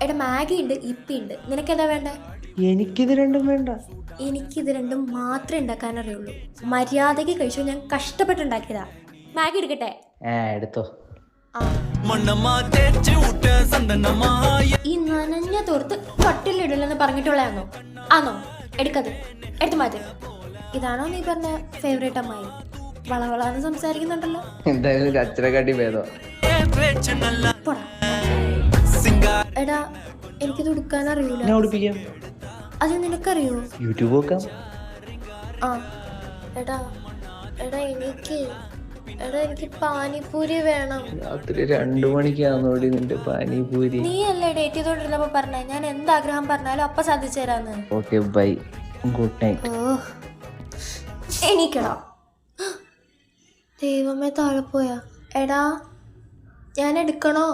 എടാ മാഗി ഉണ്ട്, ഇപ്പി ഉണ്ട്, നിനക്കേതാ വേണ്ടേ? എനിക്കിത് രണ്ടും വേണ്ട. എനിക്കിത് രണ്ടും മാത്രമേ ഉണ്ടാക്കാൻ അറിയുള്ളൂ. മര്യാദയ്ക്ക് കഴിച്ചു, ഞാൻ കഷ്ടപ്പെട്ടുണ്ടാക്കിയതാ. മാഗി എടുക്കട്ടെ? എടുത്തോ. ആ, ഈ നനഞ്ഞ തോർത്ത് കട്ടിലിടില്ലെന്ന് പറഞ്ഞിട്ടുള്ളതാണോ? ആണോ? എടുക്കത്, എടുത്തു മാറ്റി. ഇതാണോ നീ പറഞ്ഞ ഫേവറേറ്റ് അമ്മായി? വളവളാന്ന് സംസാരിക്കുന്നുണ്ടല്ലോ. എന്തായാലും അച്ഛനെക്കാട്ടി ഭേദം. പോടാ. എടാ എനിക്കിത് ഉടുക്കാൻ അറിയൂല. ഞാൻ ഉടുപ്പിക്കാം. അത് നിനക്കറിയോ? യൂട്യൂബ് നോക്കാം. ആ എടാ എടാ എനിക്ക് പാനിപൂരി വേണം. രാത്രി 2 മണിക്കാന്നോടി നിന്റെ പാനിപൂരി? നീ അല്ലേ ഡേറ്റ് ചെയ്തോണ്ടിരുന്നപ്പോ പറഞ്ഞ ഞാൻ എന്താഗ്രഹം പറഞ്ഞാലും അപ്പൊ സാധിച്ചു തരാന്ന്. Okay bye, good night. ഓ എണീക്കടാ. ദൈവമേ, താഴെ പോയാ. എടാ ഞാൻ എടുക്കണോ?